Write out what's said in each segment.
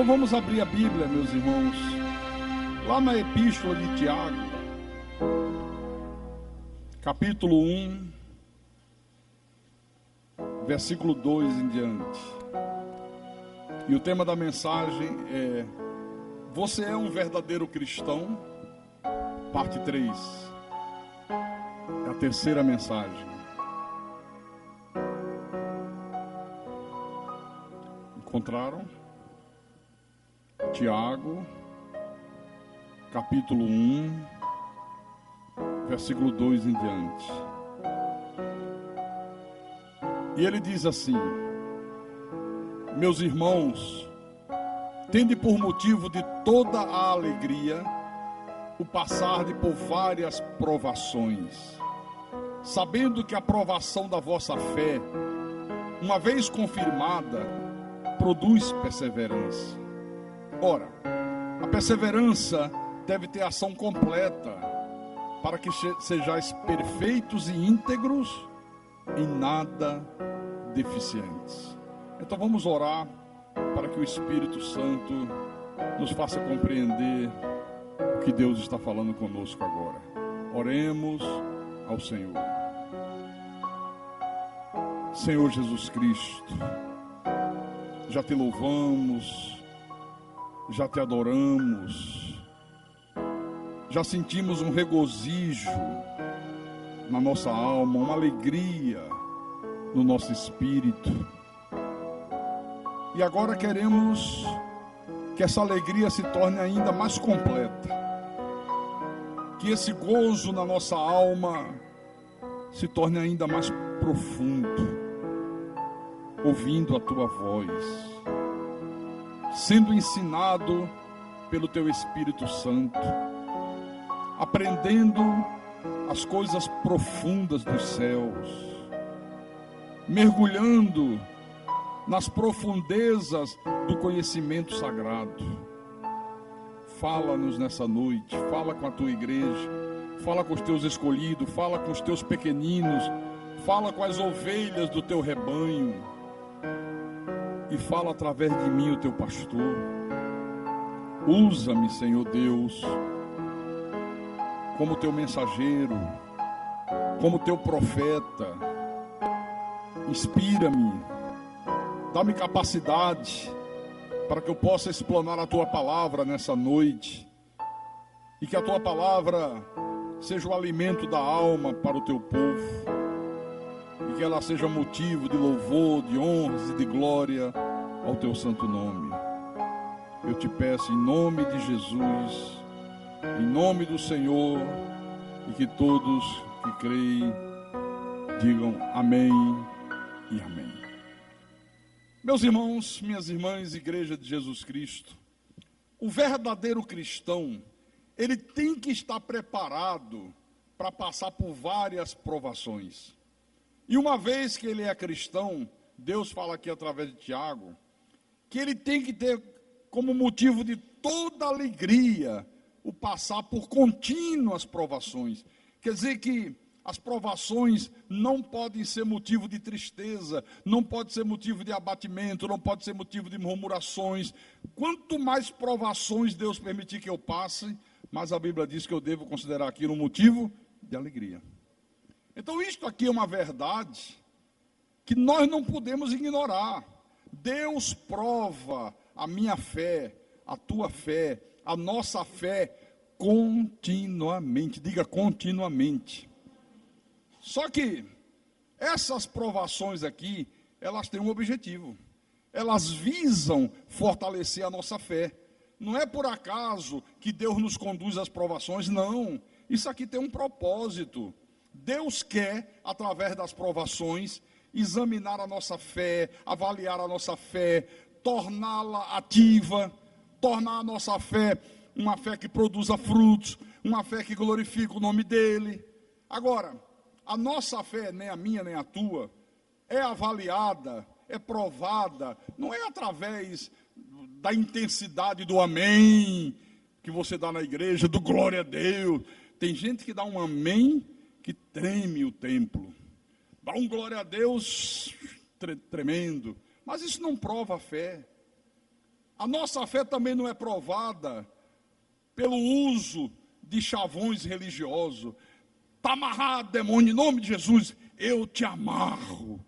Então vamos abrir a Bíblia, meus irmãos, lá na Epístola de Tiago, capítulo 1, versículo 2 em diante. E o tema da mensagem é: você é um verdadeiro cristão? Parte 3. É a terceira mensagem. Encontraram? Tiago, capítulo 1, versículo 2 em diante. E ele diz assim: meus irmãos, tende por motivo de toda a alegria o passarde por várias provações, sabendo que a provação da vossa fé, uma vez confirmada, produz perseverança. Ora, a perseverança deve ter ação completa, para que sejais perfeitos e íntegros, em nada deficientes. Então vamos orar para que o Espírito Santo nos faça compreender o que Deus está falando conosco agora. Oremos ao Senhor. Senhor Jesus Cristo, já te louvamos, já te adoramos, já sentimos um regozijo na nossa alma, uma alegria no nosso espírito. E agora queremos que essa alegria se torne ainda mais completa, que esse gozo na nossa alma se torne ainda mais profundo, ouvindo a tua voz, sendo ensinado pelo teu Espírito Santo, aprendendo as coisas profundas dos céus, mergulhando nas profundezas do conhecimento sagrado. Fala-nos nessa noite, fala com a tua igreja, fala com os teus escolhidos, fala com os teus pequeninos, fala com as ovelhas do teu rebanho, e fala através de mim, o teu pastor. Usa-me, Senhor Deus, como teu mensageiro, como teu profeta. Inspira-me, dá-me capacidade para que eu possa explanar a tua palavra nessa noite, e que a tua palavra seja o alimento da alma para o teu povo, e que ela seja motivo de louvor, de honras e de glória ao teu santo nome. Eu te peço em nome de Jesus, em nome do Senhor, e que todos que creem digam amém e amém. Meus irmãos, minhas irmãs, igreja de Jesus Cristo, o verdadeiro cristão, ele tem que estar preparado para passar por várias provações. E uma vez que ele é cristão, Deus fala aqui através de Tiago, que ele tem que ter como motivo de toda alegria o passar por contínuas provações. Quer dizer que as provações não podem ser motivo de tristeza, não pode ser motivo de abatimento, não pode ser motivo de murmurações. Quanto mais provações Deus permitir que eu passe, mais a Bíblia diz que eu devo considerar aquilo um motivo de alegria. Então isto aqui é uma verdade que nós não podemos ignorar. Deus prova a minha fé, a tua fé, a nossa fé continuamente. Diga continuamente. Só que essas provações aqui, elas têm um objetivo. Elas visam fortalecer a nossa fé. Não é por acaso que Deus nos conduz às provações, não. Isso aqui tem um propósito. Deus quer, através das provações, examinar a nossa fé, avaliar a nossa fé, torná-la ativa, tornar a nossa fé uma fé que produza frutos, uma fé que glorifica o nome dele. Agora, a nossa fé, nem a minha nem a tua, é avaliada, é provada, não é através da intensidade do amém que você dá na igreja, do glória a Deus. Tem gente que dá um amém que treme o templo, dá um glória a Deus tremendo, mas isso não prova a fé. A nossa fé também não é provada pelo uso de chavões religiosos. Está amarrado, demônio, em nome de Jesus, eu te amarro.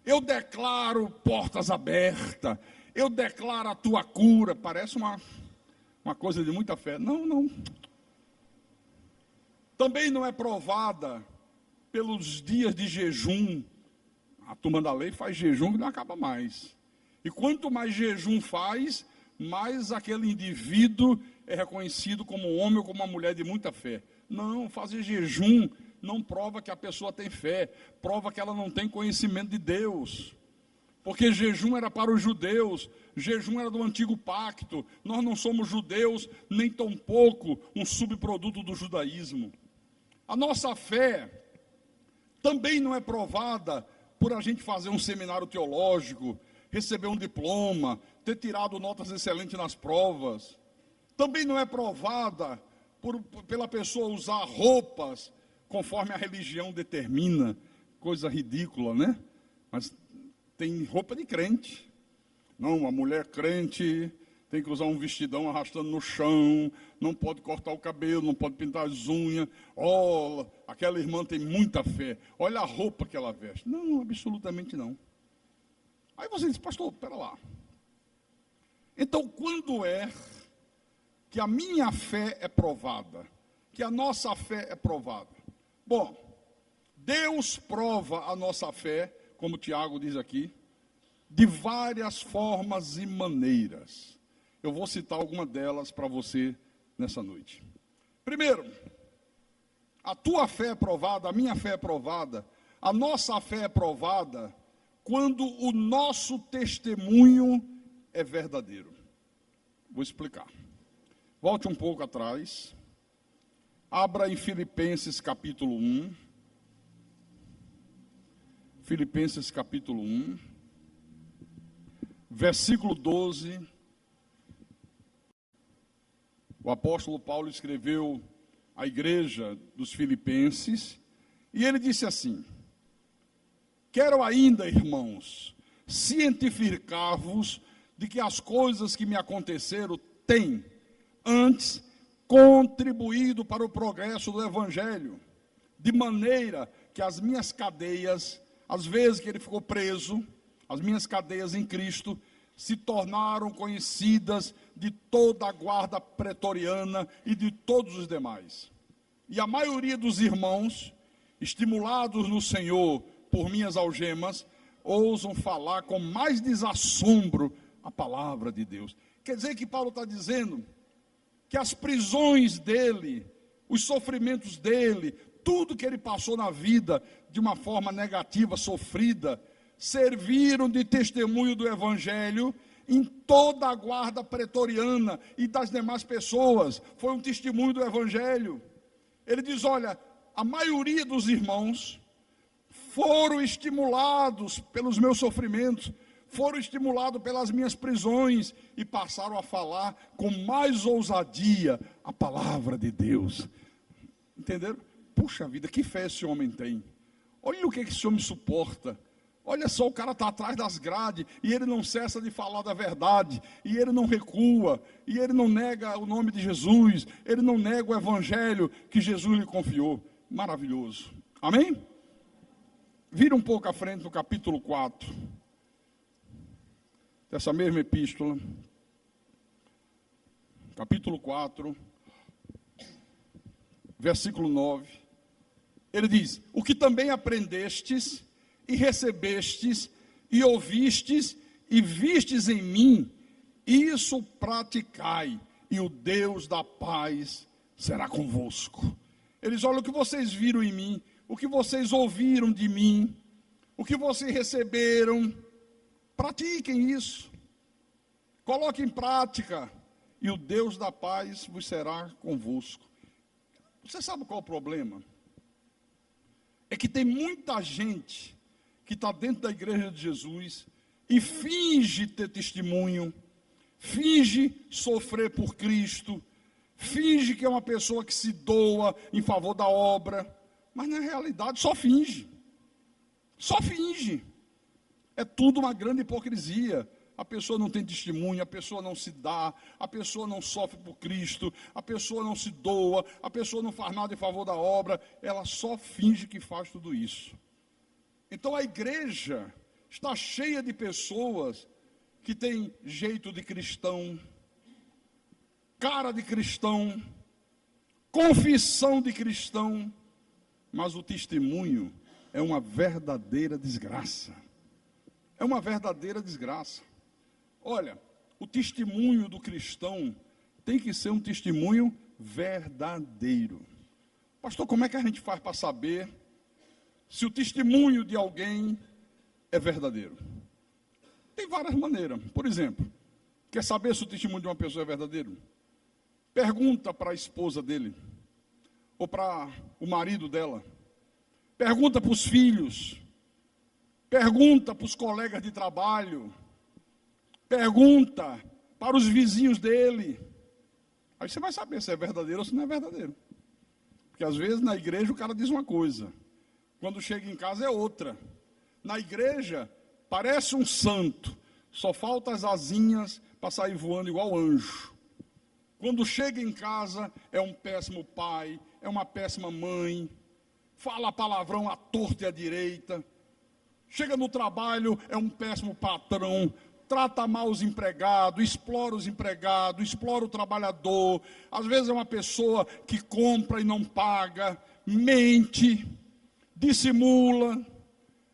Eu declaro portas abertas. Eu declaro a tua cura. Parece uma coisa de muita fé. Não. Também não é provada pelos dias de jejum. A turma da lei faz jejum que não acaba mais. E quanto mais jejum faz, mais aquele indivíduo é reconhecido como um homem ou como uma mulher de muita fé. Não, fazer jejum não prova que a pessoa tem fé, prova que ela não tem conhecimento de Deus. Porque jejum era para os judeus, jejum era do antigo pacto. Nós não somos judeus, nem tampouco um subproduto do judaísmo. A nossa fé também não é provada por a gente fazer um seminário teológico, receber um diploma, ter tirado notas excelentes nas provas. Também não é provada pela pessoa usar roupas conforme a religião determina. Coisa ridícula, né? Mas tem roupa de crente. Não, a mulher crente tem que usar um vestidão arrastando no chão, não pode cortar o cabelo, não pode pintar as unhas. Oh, aquela irmã tem muita fé. Olha a roupa que ela veste. Não, absolutamente não. Aí você diz, pastor, pera lá. Então, quando é que a minha fé é provada? Que a nossa fé é provada? Bom, Deus prova a nossa fé, como Tiago diz aqui, de várias formas e maneiras. Eu vou citar alguma delas para você nessa noite. Primeiro, a tua fé é provada, a minha fé é provada, a nossa fé é provada quando o nosso testemunho é verdadeiro. Vou explicar. Volte um pouco atrás. Abra em Filipenses capítulo 1. Filipenses capítulo 1. Versículo 12. O apóstolo Paulo escreveu à igreja dos Filipenses. E ele disse assim: quero ainda, irmãos, cientificar-vos de que as coisas que me aconteceram têm, antes, contribuído para o progresso do Evangelho, de maneira que as minhas cadeias, às vezes que ele ficou preso, as minhas cadeias em Cristo, se tornaram conhecidas de toda a guarda pretoriana e de todos os demais. E a maioria dos irmãos, estimulados no Senhor por minhas algemas, ousam falar com mais desassombro a palavra de Deus. Quer dizer que Paulo está dizendo que as prisões dele, os sofrimentos dele, tudo que ele passou na vida de uma forma negativa, sofrida, serviram de testemunho do Evangelho em toda a guarda pretoriana e das demais pessoas. Foi um testemunho do Evangelho. Ele diz, olha, a maioria dos irmãos foram estimulados pelos meus sofrimentos, foram estimulados pelas minhas prisões e passaram a falar com mais ousadia a palavra de Deus. Entenderam? Puxa vida, que fé esse homem tem. Olha o que esse homem suporta. Olha só, o cara está atrás das grades e ele não cessa de falar da verdade, e ele não recua, e ele não nega o nome de Jesus, ele não nega o evangelho que Jesus lhe confiou. Maravilhoso. Amém? Vira um pouco à frente no capítulo 4, dessa mesma epístola. Capítulo 4, versículo 9. Ele diz, o que também aprendestes e recebestes e ouvistes e vistes em mim, isso praticai, e o Deus da paz será convosco. Eles olham o que vocês viram em mim, o que vocês ouviram de mim, o que vocês receberam, pratiquem isso, coloquem em prática, e o Deus da paz vos será convosco. Você sabe qual é o problema? É que tem muita gente que está dentro da igreja de Jesus e finge ter testemunho, finge sofrer por Cristo, finge que é uma pessoa que se doa em favor da obra, mas na realidade só finge. Só finge. É tudo uma grande hipocrisia. a pessoa não tem testemunho, a pessoa não se dá, a pessoa não sofre por Cristo, a pessoa não se doa, a pessoa não faz nada em favor da obra, ela só finge que faz tudo isso. Então a igreja está cheia de pessoas que têm jeito de cristão, cara de cristão, confissão de cristão, mas o testemunho é uma verdadeira desgraça. É uma verdadeira desgraça. Olha, o testemunho do cristão tem que ser um testemunho verdadeiro. Pastor, como é que a gente faz para saber se o testemunho de alguém é verdadeiro? Tem várias maneiras. Por exemplo, quer saber se o testemunho de uma pessoa é verdadeiro? Pergunta para a esposa dele, ou para o marido dela. Pergunta para os filhos. Pergunta para os colegas de trabalho. Pergunta para os vizinhos dele. Aí você vai saber se é verdadeiro ou se não é verdadeiro. Porque às vezes na igreja o cara diz uma coisa, quando chega em casa é outra. Na igreja parece um santo, só falta as asinhas para sair voando igual anjo. Quando chega em casa é um péssimo pai, é uma péssima mãe, fala palavrão à torta e à direita. Chega no trabalho, é um péssimo patrão, trata mal os empregados, explora o trabalhador. Às vezes é uma pessoa que compra e não paga, mente, dissimula.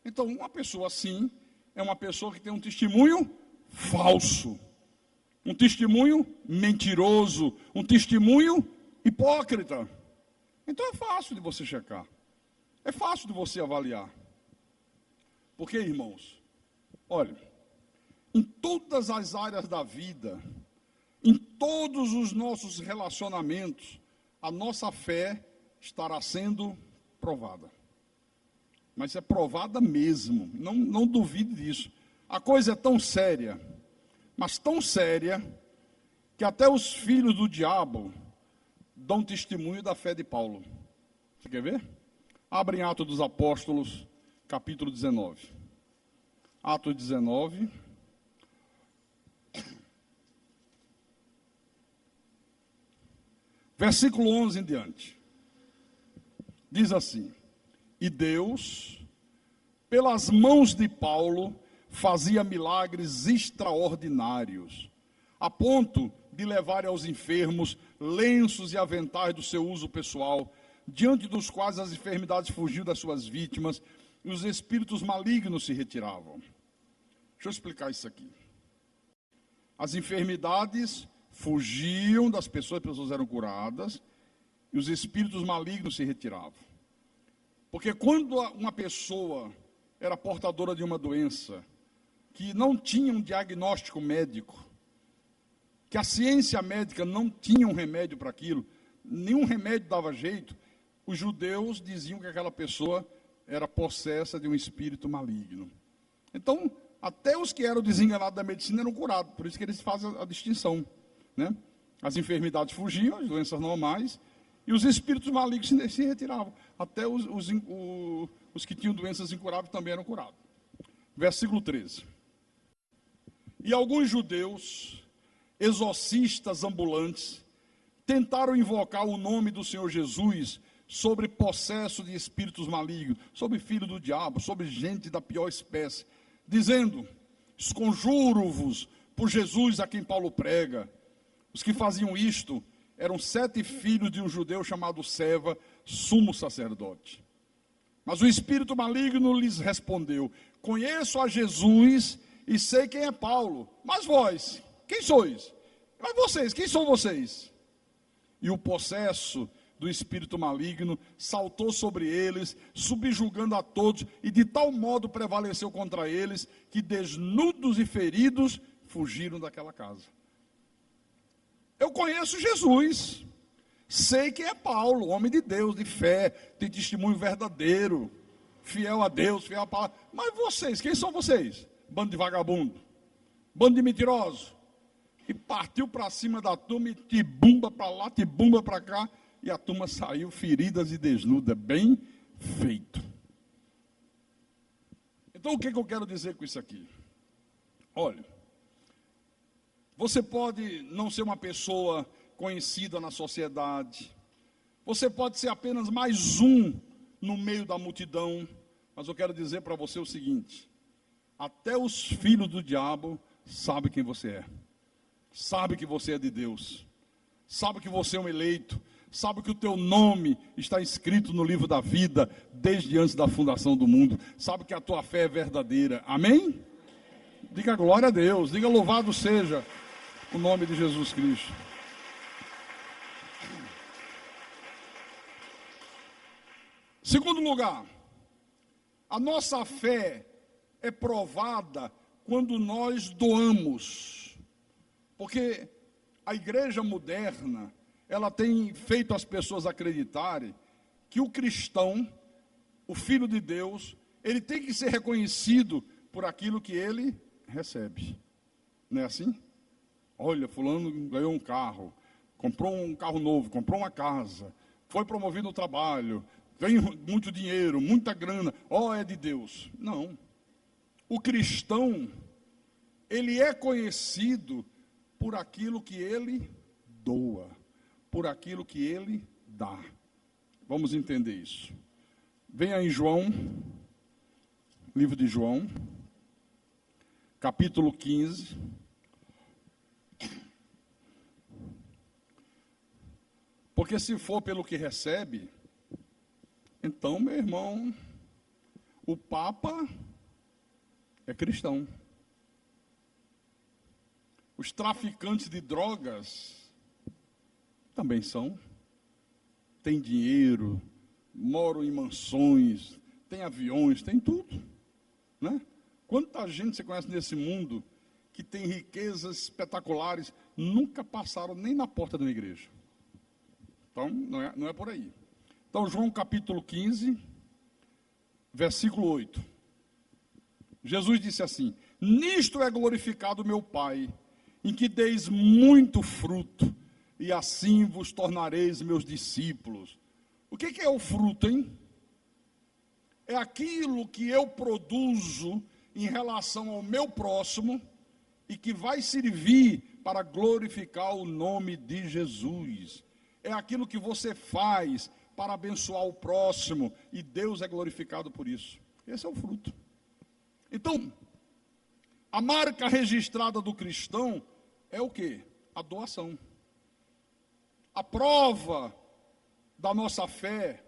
Então, uma pessoa assim é uma pessoa que tem um testemunho falso, um testemunho mentiroso, um testemunho hipócrita. Então é fácil de você checar, é fácil de você avaliar. Porque, irmãos, olha, em todas as áreas da vida, em todos os nossos relacionamentos, a nossa fé estará sendo provada. Mas é provada mesmo, não duvide disso. A coisa é tão séria, mas tão séria, que até os filhos do diabo dão testemunho da fé de Paulo. Você quer ver? Abre em Atos dos Apóstolos, capítulo 19. Atos 19. Versículo 11 em diante. Diz assim: e Deus, pelas mãos de Paulo, fazia milagres extraordinários, a ponto de levar aos enfermos lenços e aventais do seu uso pessoal, diante dos quais as enfermidades fugiam das suas vítimas e os espíritos malignos se retiravam. Deixa eu explicar isso aqui. As enfermidades fugiam das pessoas, as pessoas eram curadas, e os espíritos malignos se retiravam. Porque quando uma pessoa era portadora de uma doença, que não tinha um diagnóstico médico, que a ciência médica não tinha um remédio para aquilo, nenhum remédio dava jeito, os judeus diziam que aquela pessoa era possessa de um espírito maligno. Então, até os que eram desenganados da medicina eram curados, por isso que eles fazem a distinção, né? As enfermidades fugiam, as doenças normais, e os espíritos malignos se retiravam. Até os que tinham doenças incuráveis também eram curados. Versículo 13. E alguns judeus, exorcistas ambulantes, tentaram invocar o nome do Senhor Jesus sobre possesso de espíritos malignos, sobre filho do diabo, sobre gente da pior espécie, dizendo: esconjuro-vos por Jesus a quem Paulo prega. Os que faziam isto eram 7 filhos de um judeu chamado Seva, sumo sacerdote. Mas o espírito maligno lhes respondeu: conheço a Jesus e sei quem é Paulo, mas vós, quem sois? Mas vocês, quem são vocês? E o possesso do espírito maligno saltou sobre eles, subjugando a todos, e de tal modo prevaleceu contra eles, que desnudos e feridos fugiram daquela casa. Eu conheço Jesus, sei quem é Paulo, homem de Deus, de fé, tem testemunho verdadeiro, fiel a Deus, fiel à palavra. Mas vocês, quem são vocês? Bando de vagabundo, bando de mentirosos. E partiu para cima da turma e tibumba para lá, tibumba para cá, e a turma saiu feridas e desnuda, bem feito. Então o que eu quero dizer com isso aqui? Olha, Você pode não ser uma pessoa conhecida na sociedade. Você pode ser apenas mais um no meio da multidão. Mas eu quero dizer para você o seguinte: até os filhos do diabo sabem quem você é. Sabe que você é de Deus. Sabe que você é um eleito. Sabe que o teu nome está escrito no livro da vida desde antes da fundação do mundo. Sabe que a tua fé é verdadeira. Amém? Diga glória a Deus. Diga louvado seja o nome de Jesus Cristo. Segundo lugar, a nossa fé é provada quando nós doamos. Porque a igreja moderna, ela tem feito as pessoas acreditarem que o cristão, o filho de Deus, ele tem que ser reconhecido por aquilo que ele recebe. Não é assim? Olha, fulano ganhou um carro, comprou um carro novo, comprou uma casa, foi promovido no trabalho, ganha muito dinheiro, muita grana, é de Deus. Não. O cristão, ele é conhecido por aquilo que ele doa, por aquilo que ele dá. Vamos entender isso. Venha em João, livro de João, capítulo 15. Porque se for pelo que recebe, então, meu irmão, o Papa é cristão. Os traficantes de drogas também são. Tem dinheiro, moram em mansões, tem aviões, tem tudo, né? Quanta gente você conhece nesse mundo que tem riquezas espetaculares, nunca passaram nem na porta de uma igreja. Então, não é por aí. Então, João capítulo 15, versículo 8. Jesus disse assim: nisto é glorificado meu Pai, em que deis muito fruto, e assim vos tornareis meus discípulos. O que é o fruto, hein? É aquilo que eu produzo em relação ao meu próximo e que vai servir para glorificar o nome de Jesus. É aquilo que você faz para abençoar o próximo e Deus é glorificado por isso. Esse é o fruto. Então, a marca registrada do cristão é o quê? A doação. A prova da nossa fé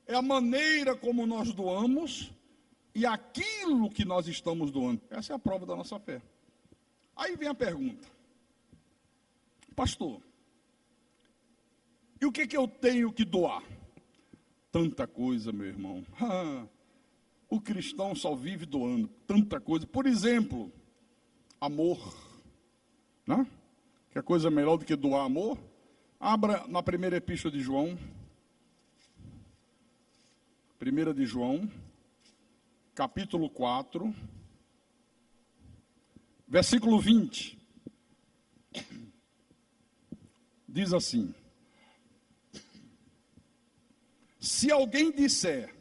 é a maneira como nós doamos e aquilo que nós estamos doando. Essa é a prova da nossa fé. Aí vem a pergunta: pastor, e o que eu tenho que doar? Tanta coisa, meu irmão. O cristão só vive doando tanta coisa. Por exemplo, amor. Né? Que coisa melhor do que doar amor? Abra na primeira epístola de João. 1 de João, capítulo 4, versículo 20. Diz assim: se alguém disser,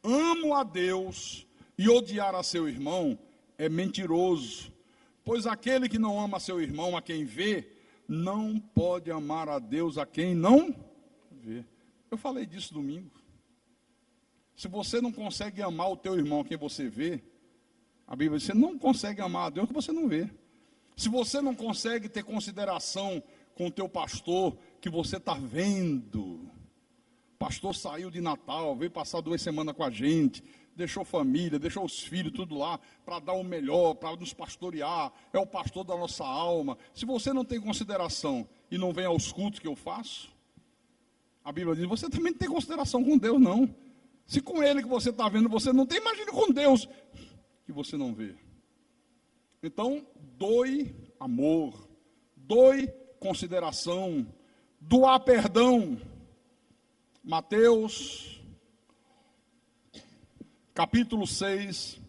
amo a Deus, e odiar a seu irmão, é mentiroso. Pois aquele que não ama seu irmão, a quem vê, não pode amar a Deus a quem não vê. Eu falei disso domingo. Se você não consegue amar o teu irmão a quem você vê, a Bíblia diz, você não consegue amar a Deus que você não vê. Se você não consegue ter consideração com o teu pastor que você está vendo, o pastor saiu de Natal, veio passar 2 semanas com a gente, deixou família, deixou os filhos, tudo lá, para dar o melhor, para nos pastorear, é o pastor da nossa alma. Se você não tem consideração e não vem aos cultos que eu faço, a Bíblia diz, você também não tem consideração com Deus, não. Se com Ele que você está vendo, você não tem, imagine com Deus, que você não vê. Então, doe amor, doe consideração, doar perdão. Mateus, capítulo 6,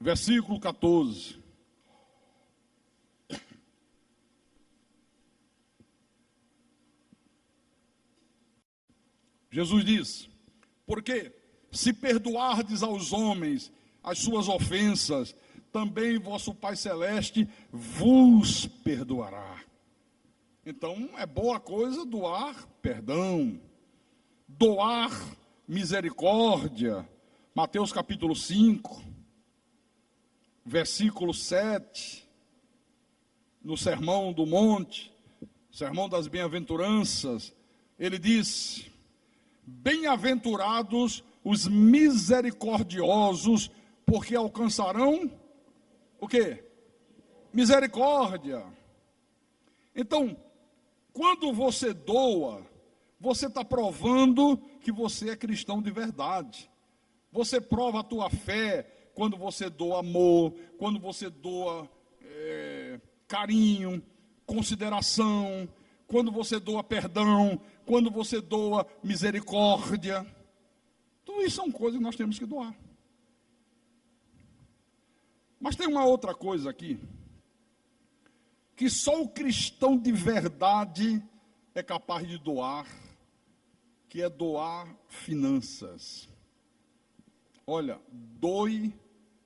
versículo 14. Jesus diz, porque se perdoardes aos homens as suas ofensas, também vosso Pai Celeste vos perdoará. Então, é boa coisa doar perdão, doar misericórdia. Mateus capítulo 5, versículo 7, no Sermão do Monte, Sermão das Bem-aventuranças, ele diz: bem-aventurados os misericordiosos, porque alcançarão o quê? Misericórdia. Então, quando você doa, você está provando que você é cristão de verdade. Você prova a tua fé quando você doa amor, quando você doa carinho, consideração, quando você doa perdão, quando você doa misericórdia. Tudo isso são coisas que nós temos que doar. Mas tem uma outra coisa aqui, que só o cristão de verdade é capaz de doar, que é doar finanças. Olha, doe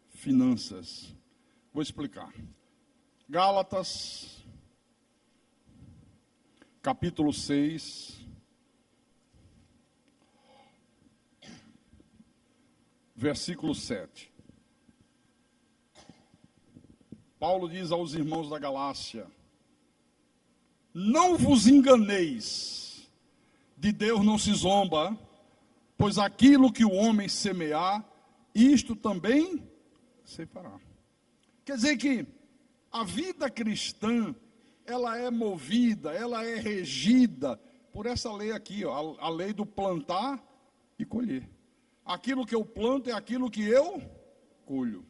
finanças. Vou explicar. Gálatas, capítulo 6, versículo 7. Paulo diz aos irmãos da Galácia: não vos enganeis, de Deus não se zomba, pois aquilo que o homem semear, isto também se fará. Quer dizer que a vida cristã, ela é movida, ela é regida por essa lei aqui, ó, a lei do plantar e colher. Aquilo que eu planto é aquilo que eu colho.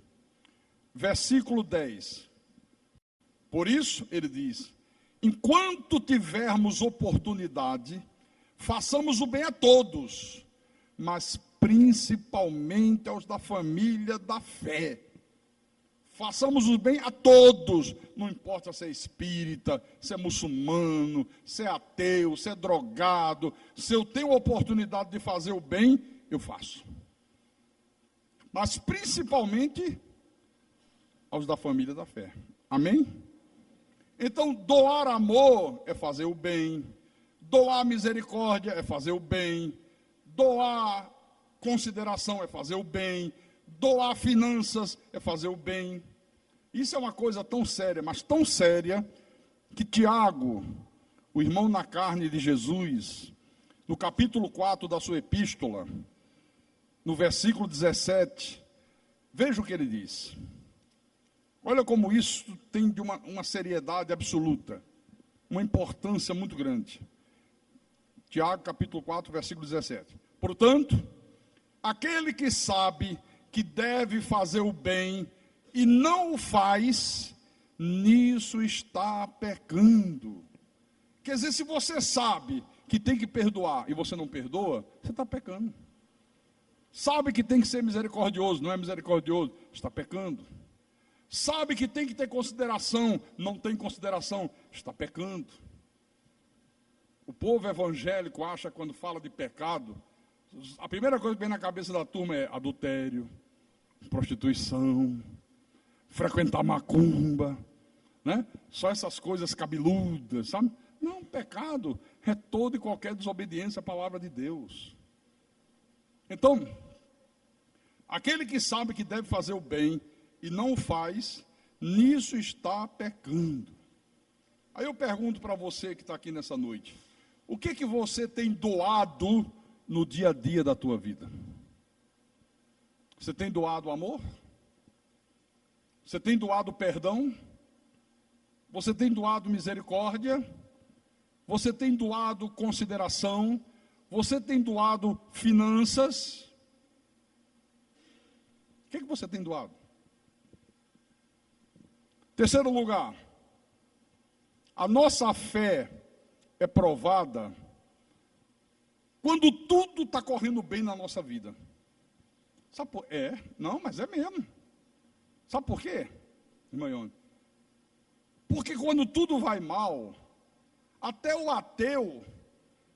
Versículo 10. Por isso, ele diz: enquanto tivermos oportunidade, façamos o bem a todos, mas principalmente aos da família da fé. Façamos o bem a todos, não importa se é espírita, se é muçulmano, se é ateu, se é drogado. Se eu tenho a oportunidade de fazer o bem, eu faço. Mas principalmente aos da família da fé. Amém? Então, doar amor é fazer o bem, doar misericórdia é fazer o bem, doar consideração é fazer o bem, doar finanças é fazer o bem. Isso é uma coisa tão séria, mas tão séria, que Tiago, o irmão na carne de Jesus, no capítulo 4 da sua epístola, no versículo 17, veja o que ele diz. Olha como isso tem de uma seriedade absoluta, uma importância muito grande. Tiago, capítulo 4, versículo 17. Portanto, aquele que sabe que deve fazer o bem e não o faz, nisso está pecando. Quer dizer, se você sabe que tem que perdoar e você não perdoa, você está pecando. Sabe que tem que ser misericordioso, não é misericordioso, está pecando. Sabe que tem que ter consideração, não tem consideração, está pecando. O povo evangélico acha, quando fala de pecado, a primeira coisa que vem na cabeça da turma é adultério, prostituição, frequentar macumba, né? Só essas coisas cabeludas, sabe? Não, pecado é toda e qualquer desobediência à palavra de Deus. Então, aquele que sabe que deve fazer o bem e não o faz, nisso está pecando. Aí eu pergunto para você que está aqui nessa noite: o que você tem doado no dia a dia da tua vida? Você tem doado amor? Você tem doado perdão? Você tem doado misericórdia? Você tem doado consideração? Você tem doado finanças? O que você tem doado? Terceiro lugar, a nossa fé é provada quando tudo está correndo bem na nossa vida. Sabe por quê? Não, mas é mesmo. Sabe por quê, irmã Ione? Porque quando tudo vai mal, até o ateu,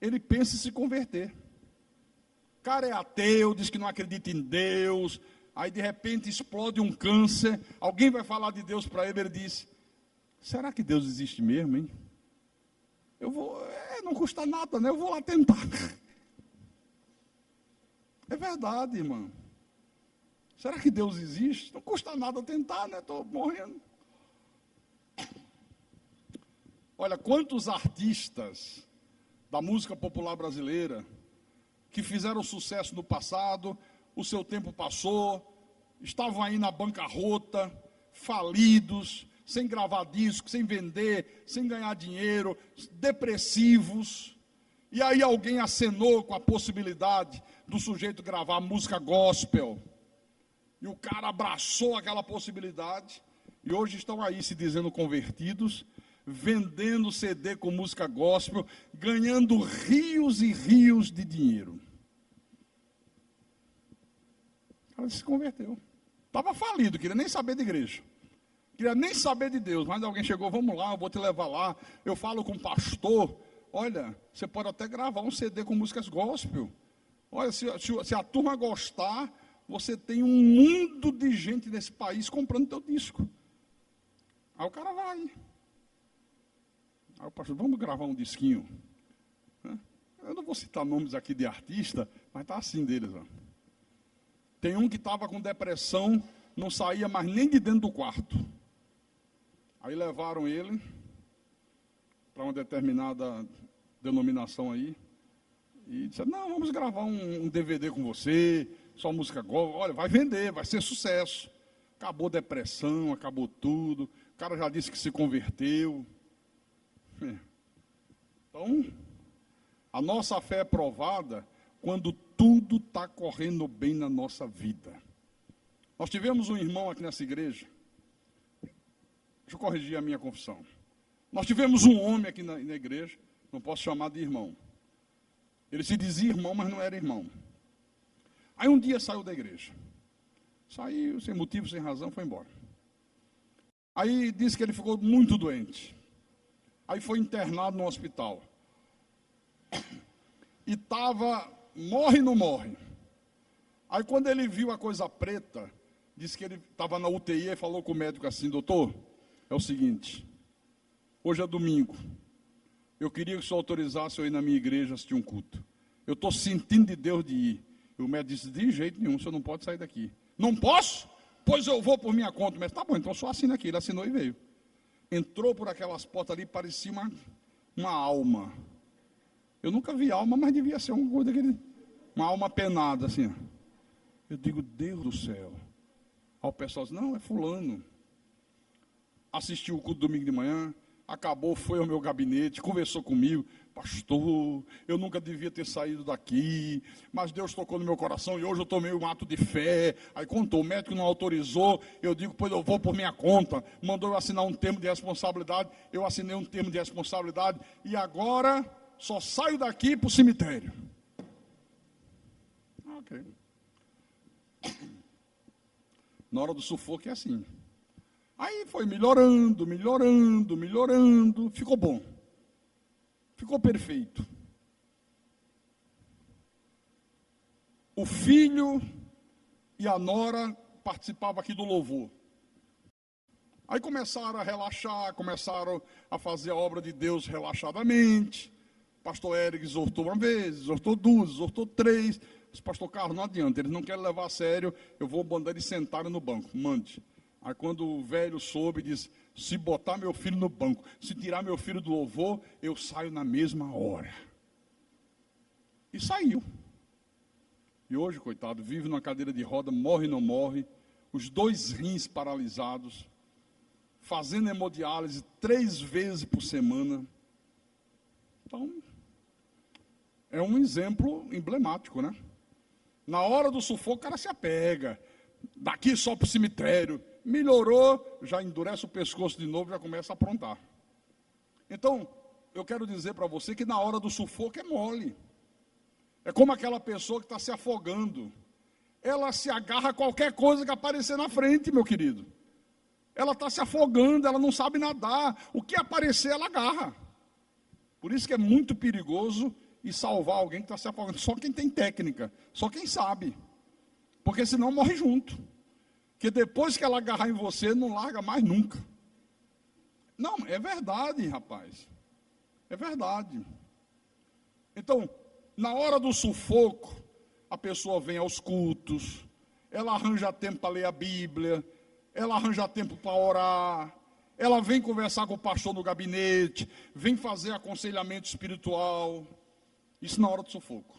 ele pensa em se converter. O cara é ateu, diz que não acredita em Deus, Aí de repente explode um câncer, alguém vai falar de Deus para ele diz, será que Deus existe mesmo, hein? Eu vou, não custa nada, né? Eu vou lá tentar. É verdade, irmão. Será que Deus existe? Não custa nada tentar, né? Estou morrendo. Olha, quantos artistas da música popular brasileira que fizeram sucesso no passado, o seu tempo passou, estavam aí na bancarrota, falidos, sem gravar disco, sem vender, sem ganhar dinheiro, depressivos. E aí alguém acenou com a possibilidade do sujeito gravar música gospel. E o cara abraçou aquela possibilidade. E hoje estão aí se dizendo convertidos, vendendo CD com música gospel, ganhando rios e rios de dinheiro. O cara se converteu. Estava falido, queria nem saber de igreja. Queria nem saber de Deus, mas alguém chegou, vamos lá, eu vou te levar lá. Eu falo com o pastor, olha, você pode até gravar um CD com músicas gospel. Olha, se a turma gostar, você tem um mundo de gente nesse país comprando teu disco. Aí o cara vai. Aí o pastor, vamos gravar um disquinho. Eu não vou citar nomes aqui de artista, mas está assim deles. Ó. Tem um que estava com depressão, não saía mais nem de dentro do quarto. Aí levaram ele para uma determinada denominação aí. E disseram, não, vamos gravar um DVD com você, só música gospel. Olha, vai vender, vai ser sucesso. Acabou a depressão, acabou tudo. O cara já disse que se converteu. Então, a nossa fé é provada quando tudo está correndo bem na nossa vida. Nós tivemos um irmão aqui nessa igreja. Deixa eu corrigir a minha confissão. Nós tivemos um homem aqui na igreja, não posso chamar de irmão. Ele se dizia irmão, mas não era irmão. Aí um dia saiu da igreja. Saiu, sem motivo, sem razão, foi embora. Aí disse que ele ficou muito doente. Aí foi internado no hospital. E estava, morre ou não morre? Aí quando ele viu a coisa preta, disse que ele estava na UTI e falou com o médico assim, doutor, é o seguinte, hoje é domingo, eu queria que o senhor autorizasse eu ir na minha igreja assistir um culto. Eu estou sentindo de Deus de ir. E o médico disse, de jeito nenhum, o senhor não pode sair daqui. Não posso? Pois eu vou por minha conta. Mas tá bom, então só assina aqui. Ele assinou e veio. Entrou por aquelas portas ali, parecia uma alma. Eu nunca vi alma, mas devia ser uma coisa daquele, uma alma penada, assim. Eu digo, Deus do céu. Aí o pessoal diz, não, é fulano. Assistiu o culto domingo de manhã, acabou, foi ao meu gabinete, conversou comigo, pastor, eu nunca devia ter saído daqui, mas Deus tocou no meu coração e hoje eu tomei um ato de fé. Aí contou, o médico não autorizou, eu digo, pois eu vou por minha conta, mandou eu assinar um termo de responsabilidade, eu assinei um termo de responsabilidade e agora só saio daqui para o cemitério. Ok. Na hora do sufoco é assim. Aí foi melhorando, melhorando, melhorando, ficou bom. Ficou perfeito. O filho e a nora participavam aqui do louvor. Aí começaram a relaxar, começaram a fazer a obra de Deus relaxadamente. Pastor Eric exortou uma vez, exortou duas, exortou três. Disse, pastor Carlos, não adianta, eles não querem levar a sério, eu vou mandar eles sentarem no banco, mande. Aí quando o velho soube, disse, se botar meu filho no banco, se tirar meu filho do louvor, eu saio na mesma hora. E saiu. E hoje, coitado, vive numa cadeira de roda, morre ou não morre, os 2 rins paralisados, fazendo hemodiálise 3 vezes por semana. Então, é um exemplo emblemático, né? Na hora do sufoco, o cara se apega. Daqui só para o cemitério. Melhorou, já endurece o pescoço de novo, já começa a aprontar. Então, eu quero dizer para você que na hora do sufoco é mole. É como aquela pessoa que está se afogando. Ela se agarra a qualquer coisa que aparecer na frente, meu querido. Ela está se afogando, ela não sabe nadar. O que aparecer, ela agarra. Por isso que é muito perigoso e salvar alguém que está se afogando. Só quem tem técnica, só quem sabe. Porque senão morre junto. que depois que ela agarrar em você, não larga mais nunca. Não, é verdade, rapaz. É verdade. Então, na hora do sufoco, a pessoa vem aos cultos, ela arranja tempo para ler a Bíblia, ela arranja tempo para orar, ela vem conversar com o pastor no gabinete, vem fazer aconselhamento espiritual. Isso na hora do sufoco.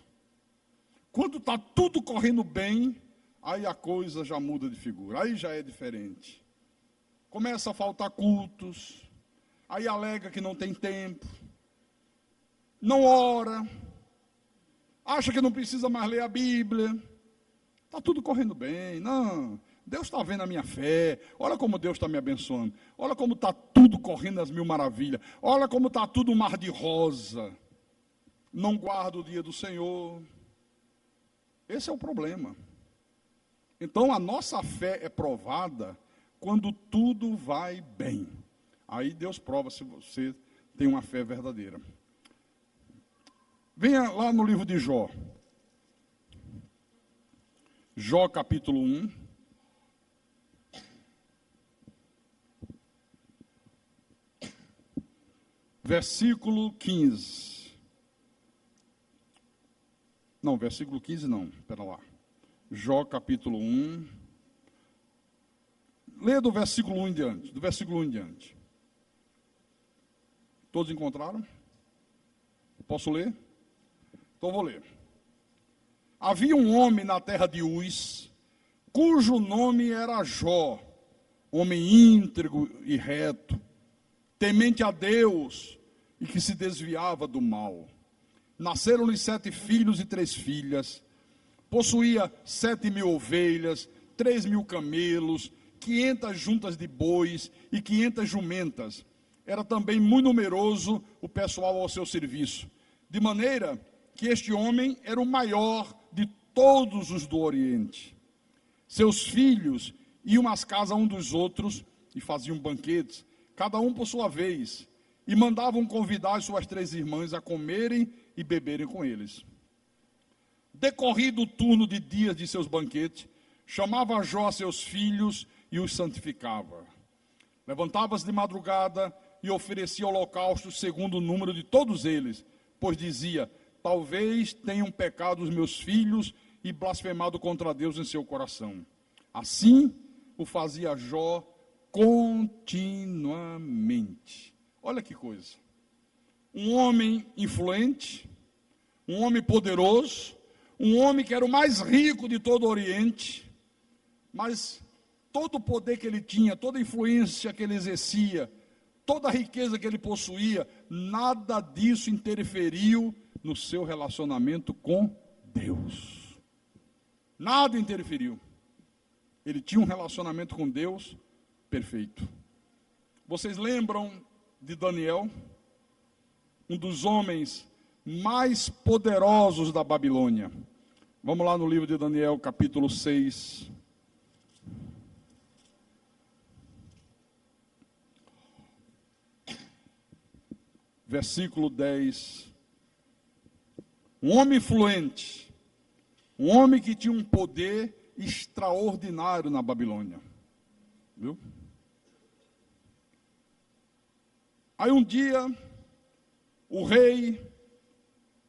Quando está tudo correndo bem, aí a coisa já muda de figura, aí já é diferente. Começa a faltar cultos, aí alega que não tem tempo, não ora, acha que não precisa mais ler a Bíblia. Está tudo correndo bem, não, Deus está vendo a minha fé, olha como Deus está me abençoando, olha como está tudo correndo às mil maravilhas, olha como está tudo um mar de rosa. Não guarda o dia do Senhor. Esse é o problema. Então a nossa fé é provada quando tudo vai bem. Aí Deus prova se você tem uma fé verdadeira. Venha lá no livro de Jó. Jó capítulo 1. Versículo 15. Não, versículo 15 não, espera lá. Jó capítulo 1. Leia do versículo 1 em diante. Do versículo 1 em diante. Todos encontraram? Posso ler? Então vou ler. Havia um homem na terra de Uz, cujo nome era Jó, homem íntegro e reto, temente a Deus e que se desviava do mal. Nasceram-lhe 7 filhos e 3 filhas. Possuía 7.000 ovelhas, 3.000 camelos, 500 juntas de bois e 500 jumentas. Era também muito numeroso o pessoal ao seu serviço. De maneira que este homem era o maior de todos os do Oriente. Seus filhos iam às casas um dos outros e faziam banquetes, cada um por sua vez, e mandavam convidar as suas 3 irmãs a comerem e beberem com eles. Decorrido o turno de dias de seus banquetes, chamava Jó a seus filhos e os santificava. Levantava-se de madrugada e oferecia holocaustos segundo o número de todos eles, pois dizia: talvez tenham pecado os meus filhos e blasfemado contra Deus em seu coração. Assim o fazia Jó continuamente. Olha que coisa. Um homem influente, um homem poderoso, um homem que era o mais rico de todo o Oriente, mas todo o poder que ele tinha, toda a influência que ele exercia, toda a riqueza que ele possuía, nada disso interferiu no seu relacionamento com Deus. Nada interferiu. Ele tinha um relacionamento com Deus perfeito. Vocês lembram de Daniel? Um dos homens mais poderosos da Babilônia. Vamos lá no livro de Daniel, capítulo 6. Versículo 10. Um homem influente, um homem que tinha um poder extraordinário na Babilônia. Viu? Aí um dia, o rei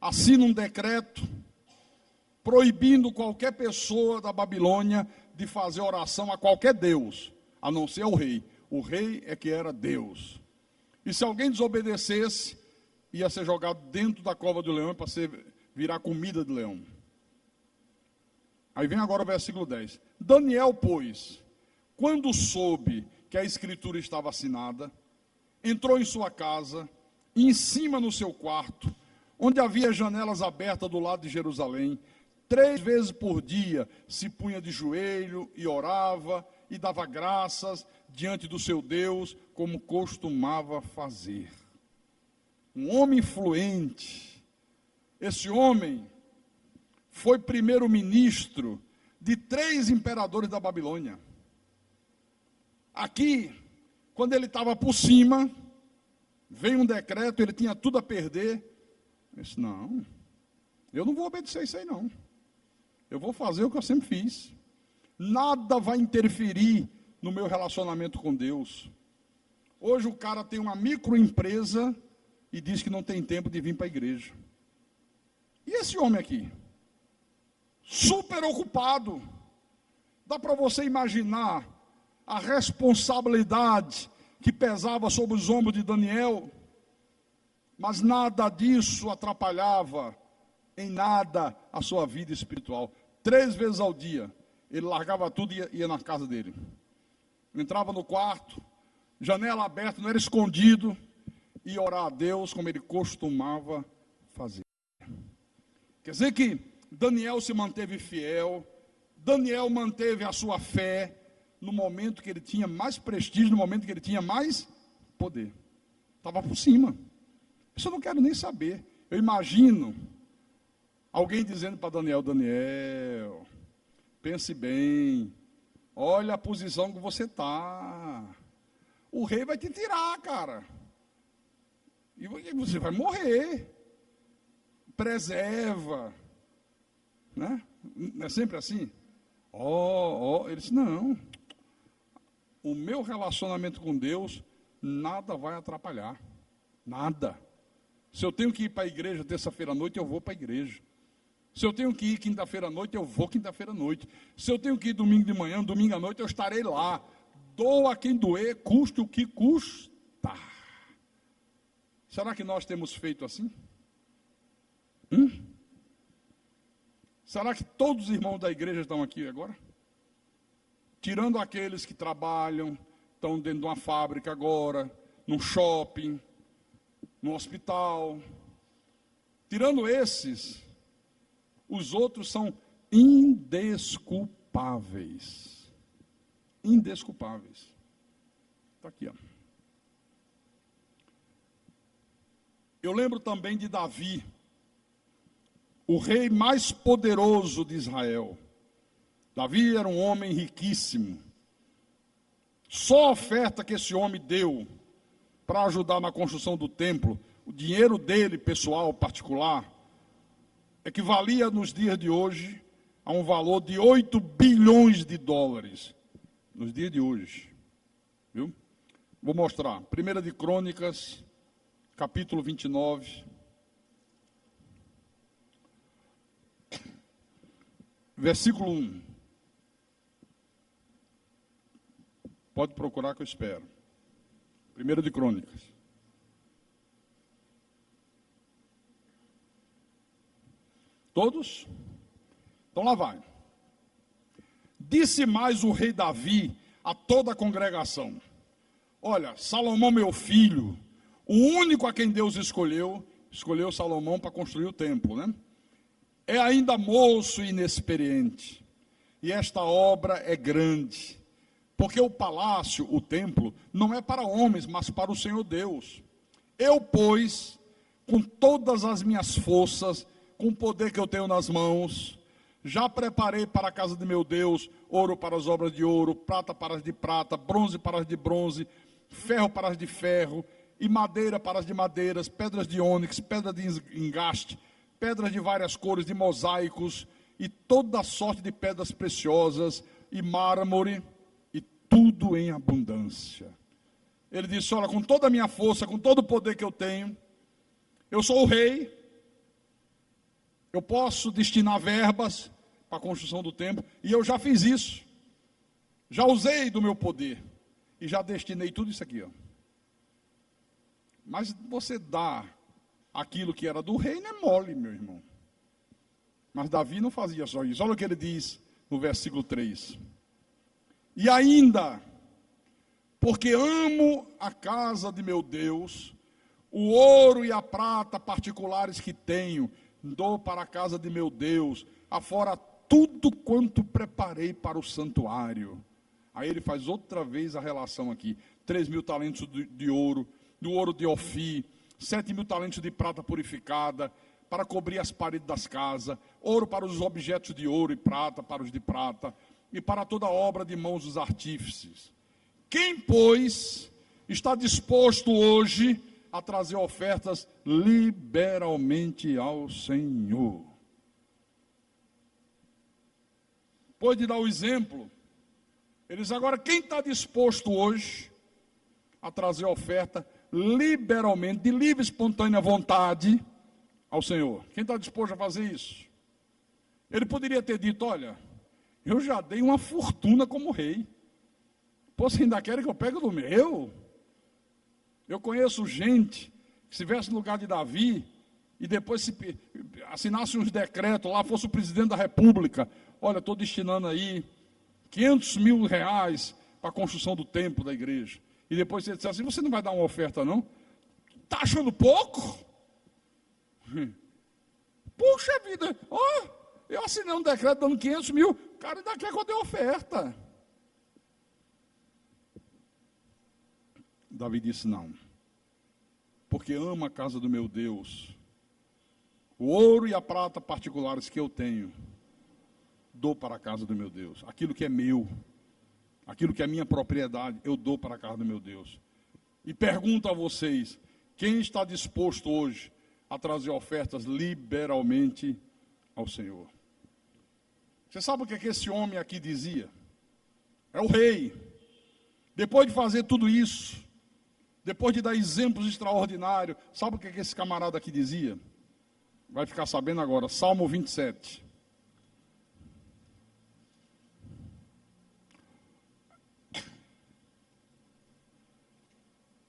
assina um decreto proibindo qualquer pessoa da Babilônia de fazer oração a qualquer Deus, a não ser ao rei. O rei é que era Deus. E se alguém desobedecesse, ia ser jogado dentro da cova do leão para virar comida de leão. Aí vem agora o versículo 10. Daniel, pois, quando soube que a escritura estava assinada, entrou em sua casa, e em cima no seu quarto, onde havia janelas abertas do lado de Jerusalém, 3 vezes por dia se punha de joelho e orava e dava graças diante do seu Deus, como costumava fazer. Um homem influente. Esse homem foi primeiro-ministro de 3 imperadores da Babilônia. Aqui, quando ele estava por cima, veio um decreto, ele tinha tudo a perder. Eu disse: eu não vou obedecer isso aí não. Eu vou fazer o que eu sempre fiz. nada vai interferir no meu relacionamento com Deus. Hoje o cara tem uma microempresa e diz que não tem tempo de vir para a igreja. E esse homem aqui? Super ocupado. Dá para você imaginar a responsabilidade que pesava sobre os ombros de Daniel? Mas nada disso atrapalhava em nada a sua vida espiritual. 3 vezes ao dia, ele largava tudo e ia na casa dele. Entrava no quarto, janela aberta, não era escondido, e orar a Deus como ele costumava fazer. Quer dizer que Daniel se manteve fiel, Daniel manteve a sua fé no momento que ele tinha mais prestígio, no momento que ele tinha mais poder. Estava por cima. Isso eu não quero nem saber. Eu imagino alguém dizendo para Daniel: Daniel, pense bem, olha a posição que você está. O rei vai te tirar, cara. E você vai morrer. Preserva. Né? Não é sempre assim? Ele disse: não. O meu relacionamento com Deus, nada vai atrapalhar. Nada. Se eu tenho que ir para a igreja terça-feira à noite, eu vou para a igreja. Se eu tenho que ir quinta-feira à noite, eu vou quinta-feira à noite. Se eu tenho que ir domingo de manhã, domingo à noite, eu estarei lá. Doa quem doer, custe o que custa. Será que nós temos feito assim? Será que todos os irmãos da igreja estão aqui agora? Tirando aqueles que trabalham, estão dentro de uma fábrica agora, num shopping, no hospital. Tirando esses, os outros são indesculpáveis. Indesculpáveis. Está aqui, ó. Eu lembro também de Davi, o rei mais poderoso de Israel. Davi era um homem riquíssimo. Só a oferta que esse homem deu para ajudar na construção do templo, o dinheiro dele, pessoal, particular, equivalia nos dias de hoje a um valor de 8 bilhões de dólares. Nos dias de hoje. Viu? Vou mostrar. 1 de Crônicas, capítulo 29. Versículo 1. Pode procurar que eu espero. 1 de Crônicas. Todos? Então lá vai. Disse mais o rei Davi a toda a congregação: olha, Salomão meu filho, o único a quem Deus escolheu Salomão para construir o templo, né? É ainda moço e inexperiente, e esta obra é grande, porque o palácio, o templo, não é para homens, mas para o Senhor Deus. Eu, pois, com todas as minhas forças, com o poder que eu tenho nas mãos, já preparei para a casa de meu Deus ouro para as obras de ouro, prata para as de prata, bronze para as de bronze, ferro para as de ferro, e madeira para as de madeiras, pedras de ônix, pedra de engaste, pedras de várias cores, de mosaicos, e toda sorte de pedras preciosas, e mármore, e tudo em abundância. Ele disse: olha, com toda a minha força, com todo o poder que eu tenho, eu sou o rei, eu posso destinar verbas para a construção do templo, e eu já fiz isso, já usei do meu poder, e já destinei tudo isso aqui, ó. Mas você dá aquilo que era do rei, não é mole, meu irmão. Mas Davi não fazia só isso. Olha o que ele diz no versículo 3. E ainda, porque amo a casa de meu Deus, o ouro e a prata particulares que tenho, dou para a casa de meu Deus, afora tudo quanto preparei para o santuário. Aí ele faz outra vez a relação aqui. 3.000 talentos de ouro, do ouro de Ofir, 7.000 talentos de prata purificada, para cobrir as paredes das casas, ouro para os objetos de ouro e prata para os de prata, e para toda obra de mãos dos artífices. Quem, pois, está disposto hoje a trazer ofertas liberalmente ao Senhor? depois de dar o exemplo, ele diz: agora, quem está disposto hoje a trazer oferta liberalmente, de livre e espontânea vontade ao Senhor? Quem está disposto a fazer isso? Ele poderia ter dito: olha, eu já dei uma fortuna como rei, pô, você ainda quer que eu pegue do meu? Eu conheço gente que, se estivesse no lugar de Davi, e depois se assinasse uns decretos lá, fosse o presidente da república: olha, estou destinando aí 500 mil reais para a construção do templo da igreja. E depois você disse assim: você não vai dar uma oferta não? Está achando pouco? Puxa vida, ó, eu assinei um decreto dando 500 mil, o cara ainda quer que eu dê oferta. Davi disse: não, porque amo a casa do meu Deus, o ouro e a prata particulares que eu tenho, dou para a casa do meu Deus. Aquilo que é meu, aquilo que é minha propriedade, eu dou para a casa do meu Deus. E pergunto a vocês: quem está disposto hoje a trazer ofertas liberalmente ao Senhor? Você sabe o que esse homem aqui dizia? É o rei. Depois de fazer tudo isso, depois de dar exemplos extraordinários, sabe o que esse camarada aqui dizia? Vai ficar sabendo agora. Salmo 27.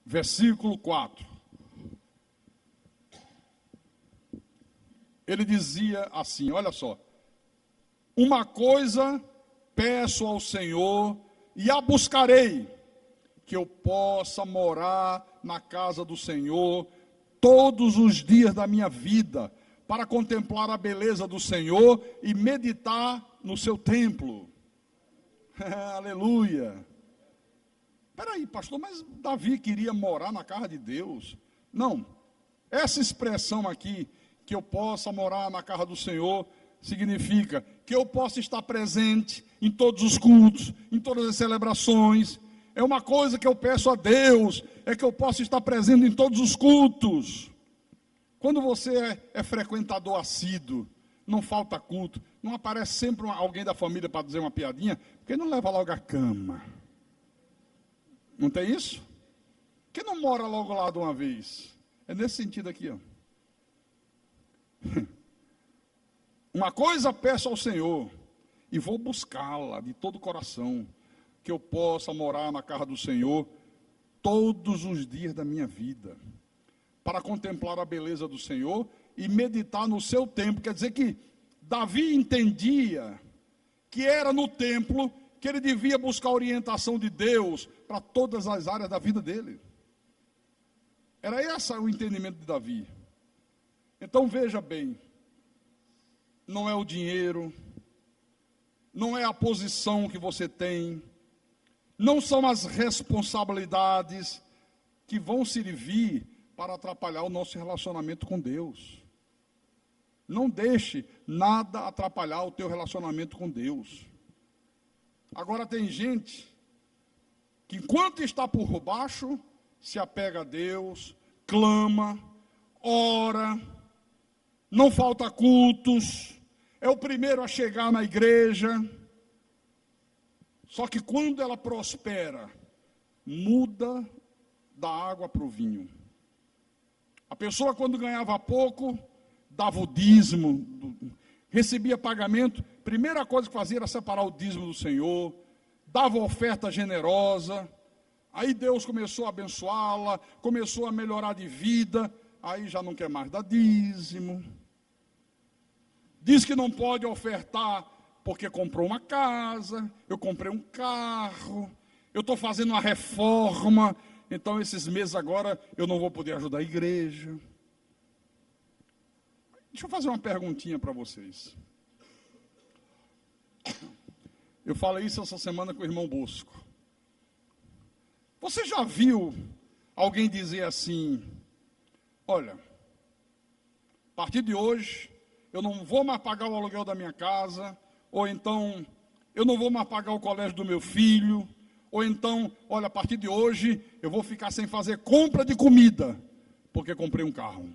Versículo 4. Ele dizia assim, olha só: uma coisa peço ao Senhor e a buscarei, que eu possa morar na casa do Senhor todos os dias da minha vida, para contemplar a beleza do Senhor e meditar no seu templo. Aleluia. Peraí, pastor, mas Davi queria morar na casa de Deus? Não, essa expressão aqui, que eu possa morar na casa do Senhor, significa que eu possa estar presente em todos os cultos, em todas as celebrações. É uma coisa que eu peço a Deus, é que eu possa estar presente em todos os cultos. Quando você é frequentador assíduo, não falta culto, não aparece sempre alguém da família para dizer uma piadinha, porque não leva logo a cama. Não tem isso? Que não mora logo lá de uma vez? É nesse sentido aqui, ó. Uma coisa peço ao Senhor, e vou buscá-la de todo o coração, que eu possa morar na casa do Senhor todos os dias da minha vida, para contemplar a beleza do Senhor e meditar no seu templo. Quer dizer que Davi entendia que era no templo que ele devia buscar a orientação de Deus para todas as áreas da vida dele. Era esse o entendimento de Davi. Então veja bem, não é o dinheiro, não é a posição que você tem, não são as responsabilidades que vão servir para atrapalhar o nosso relacionamento com Deus. Não deixe nada atrapalhar o teu relacionamento com Deus. Agora tem gente que, enquanto está por baixo, se apega a Deus, clama, ora, não falta cultos, é o primeiro a chegar na igreja. Só que quando ela prospera, muda da água para o vinho. A pessoa, quando ganhava pouco, dava o dízimo, recebia pagamento, primeira coisa que fazia era separar o dízimo do Senhor, dava oferta generosa, aí Deus começou a abençoá-la, começou a melhorar de vida, aí já não quer mais dar dízimo, diz que não pode ofertar porque comprou uma casa, eu comprei um carro, eu estou fazendo uma reforma, então esses meses agora eu não vou poder ajudar a igreja. Deixa eu fazer uma perguntinha para vocês. Eu falei isso essa semana com o irmão Bosco. Você já viu alguém dizer assim: olha, a partir de hoje eu não vou mais pagar o aluguel da minha casa, ou então eu não vou mais pagar o colégio do meu filho, ou então, olha, a partir de hoje eu vou ficar sem fazer compra de comida, porque comprei um carro.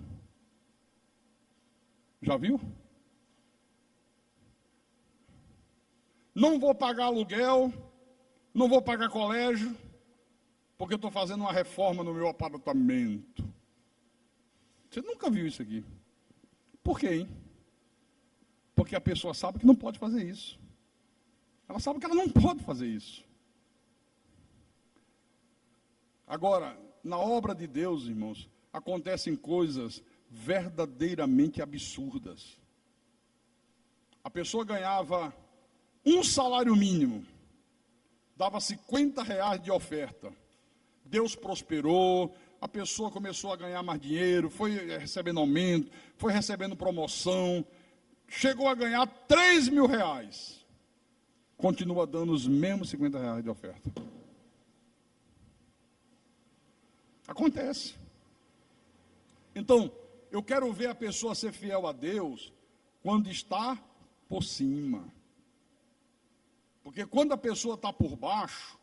Já viu? não vou pagar aluguel, não vou pagar colégio, porque eu estou fazendo uma reforma no meu apartamento. Você nunca viu isso aqui. Por quê, hein? Porque a pessoa sabe que não pode fazer isso. Ela sabe que ela não pode fazer isso. Agora, na obra de Deus, irmãos, acontecem coisas verdadeiramente absurdas. A pessoa ganhava um salário mínimo, dava R$ 50 de oferta. Deus prosperou, a pessoa começou a ganhar mais dinheiro, foi recebendo aumento, foi recebendo promoção, chegou a ganhar R$ 3.000. Continua dando os mesmos R$ 50 de oferta. Acontece. Então, eu quero ver a pessoa ser fiel a Deus quando está por cima. Porque quando a pessoa está por baixo,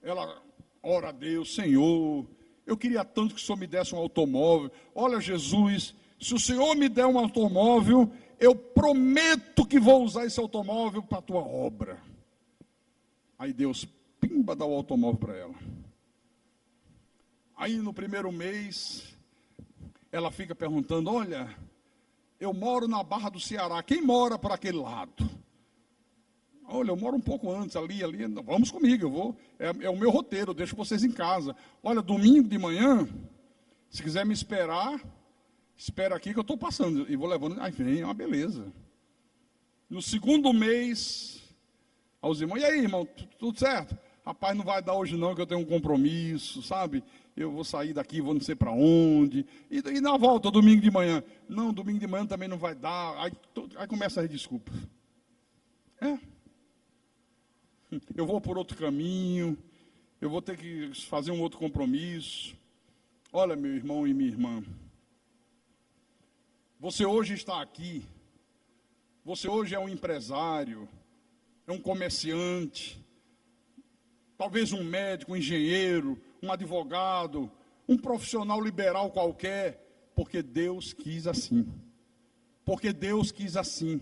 ela ora a Deus: Senhor, eu queria tanto que o Senhor me desse um automóvel. Olha, Jesus, se o Senhor me der um automóvel, eu prometo que vou usar esse automóvel para a tua obra. Aí Deus, pimba, dá o automóvel para ela. Aí no primeiro mês, ela fica perguntando: olha, eu moro na Barra do Ceará, quem mora por aquele lado? Olha, eu moro um pouco antes, ali, vamos comigo, eu vou, é o meu roteiro, eu deixo vocês em casa. Olha, domingo de manhã, se quiser me esperar, espera aqui que eu estou passando, e vou levando, aí vem, é uma beleza. No segundo mês, aos irmãos: e aí, irmão, tudo certo? Rapaz, não vai dar hoje não, que eu tenho um compromisso, sabe? Eu vou sair daqui, vou não sei para onde. E na volta, domingo de manhã. Não, domingo de manhã também não vai dar. Aí começa a desculpa. Eu vou por outro caminho, eu vou ter que fazer um outro compromisso. Olha, meu irmão e minha irmã, você hoje está aqui, você hoje é um empresário, é um comerciante, talvez um médico, um engenheiro, um advogado, um profissional liberal qualquer, porque Deus quis assim. Porque Deus quis assim.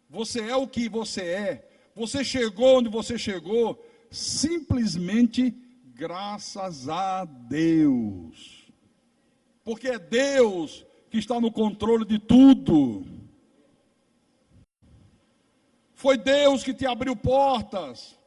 Você é o que você é. Você chegou onde você chegou, simplesmente graças a Deus. Porque é Deus que está no controle de tudo. Foi Deus que te abriu portas.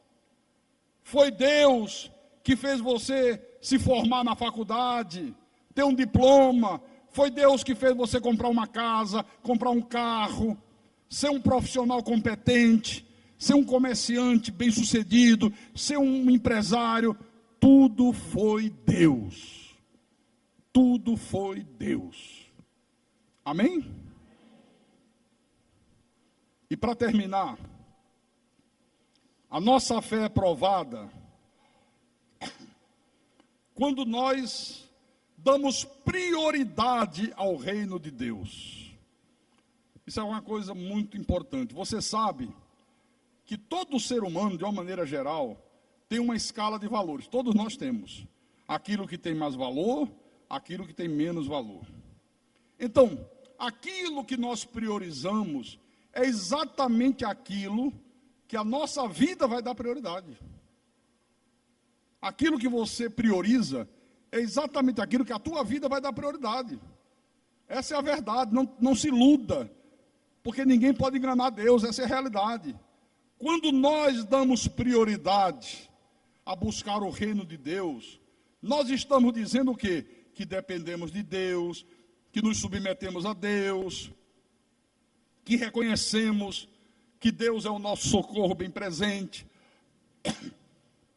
Foi Deus que fez você se formar na faculdade, ter um diploma. Foi Deus que fez você comprar uma casa, comprar um carro, ser um profissional competente, ser um comerciante bem-sucedido, ser um empresário. Tudo foi Deus. Tudo foi Deus. Amém? E para terminar, a nossa fé é provada quando nós damos prioridade ao reino de Deus. Isso é uma coisa muito importante. Você sabe que todo ser humano, de uma maneira geral, tem uma escala de valores. Todos nós temos. Aquilo que tem mais valor, aquilo que tem menos valor. Então, aquilo que nós priorizamos é exatamente aquilo que a nossa vida vai dar prioridade. Aquilo que você prioriza é exatamente aquilo que a tua vida vai dar prioridade. Essa é a verdade, não se iluda, porque ninguém pode enganar Deus, essa é a realidade. Quando nós damos prioridade a buscar o reino de Deus, nós estamos dizendo o quê? Que dependemos de Deus, que nos submetemos a Deus, que reconhecemos que Deus é o nosso socorro bem presente,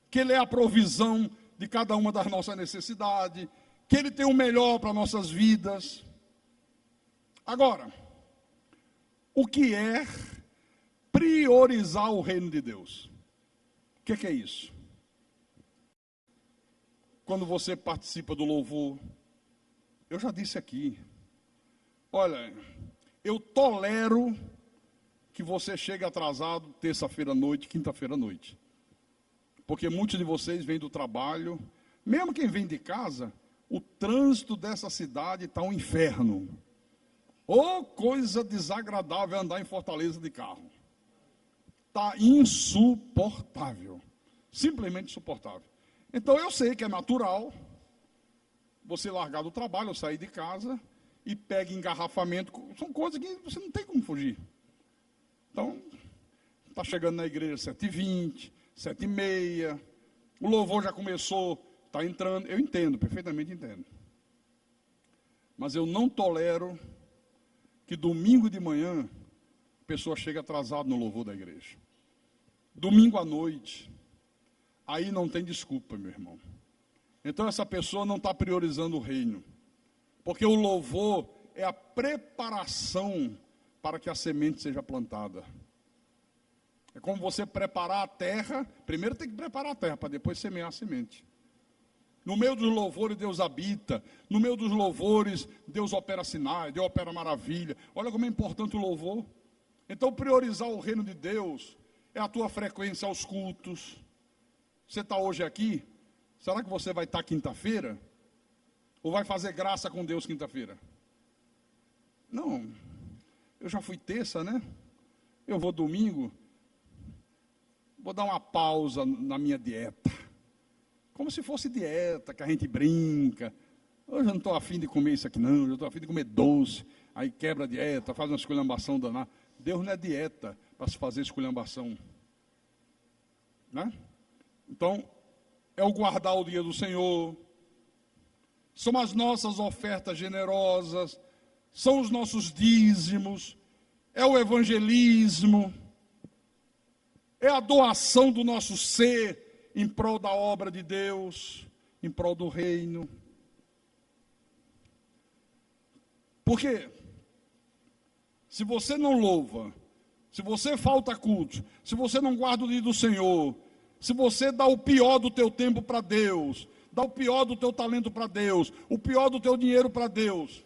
que Ele é a provisão de cada uma das nossas necessidades, que Ele tem o melhor para nossas vidas. Agora, o que é priorizar o reino de Deus? O que é isso? Quando você participa do louvor, eu já disse aqui, olha, eu tolero que você chegue atrasado terça-feira à noite, quinta-feira à noite. Porque muitos de vocês vêm do trabalho, mesmo quem vem de casa, o trânsito dessa cidade está um inferno. Ou coisa desagradável andar em Fortaleza de carro. está insuportável. Simplesmente insuportável. Então eu sei que é natural você largar do trabalho, ou sair de casa e pega engarrafamento. São coisas que você não tem como fugir. Então, está chegando na igreja 7h20, 7h30, o louvor já começou, está entrando. Eu entendo, perfeitamente entendo. Mas eu não tolero que domingo de manhã a pessoa chegue atrasada no louvor da igreja. Domingo à noite, aí não tem desculpa, meu irmão. Então essa pessoa não está priorizando o reino. Porque o louvor é a preparação para que a semente seja plantada. É como você preparar a terra. Primeiro tem que preparar a terra, para depois semear a semente. No meio dos louvores Deus habita. No meio dos louvores Deus opera sinais, Deus opera maravilha. Olha como é importante o louvor. Então priorizar o reino de Deus é a tua frequência aos cultos. Você está hoje aqui? Será que você vai estar quinta-feira? Ou vai fazer graça com Deus quinta-feira? Não. Eu já fui terça, né? Eu vou domingo. Vou dar uma pausa na minha dieta. Como se fosse dieta, que a gente brinca. Hoje eu não estou afim de comer isso aqui não. Eu estou afim de comer doce. Aí quebra a dieta, faz uma esculhambação danada. Deus não é dieta para se fazer esculhambação. Né? Então, é o guardar o dia do Senhor. São as nossas ofertas generosas. São os nossos dízimos. É o evangelismo. É a doação do nosso ser em prol da obra de Deus, em prol do reino. Porque se você não louva, se você falta culto, se você não guarda o dia do Senhor, se você dá o pior do teu tempo para Deus, dá o pior do teu talento para Deus, o pior do teu dinheiro para Deus,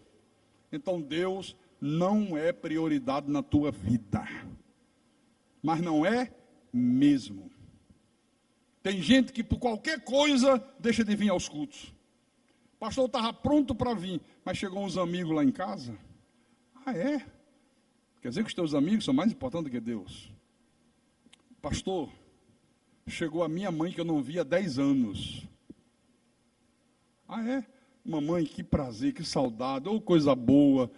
então Deus não é prioridade na tua vida. Mas não é mesmo. Tem gente que por qualquer coisa deixa de vir aos cultos. O pastor estava pronto para vir, mas chegou uns amigos lá em casa. Ah, é? Quer dizer que os teus amigos são mais importantes do que Deus? Pastor, chegou a minha mãe que eu não via há 10 anos. Ah, é? Mamãe, que prazer, que saudade, ou coisa boa.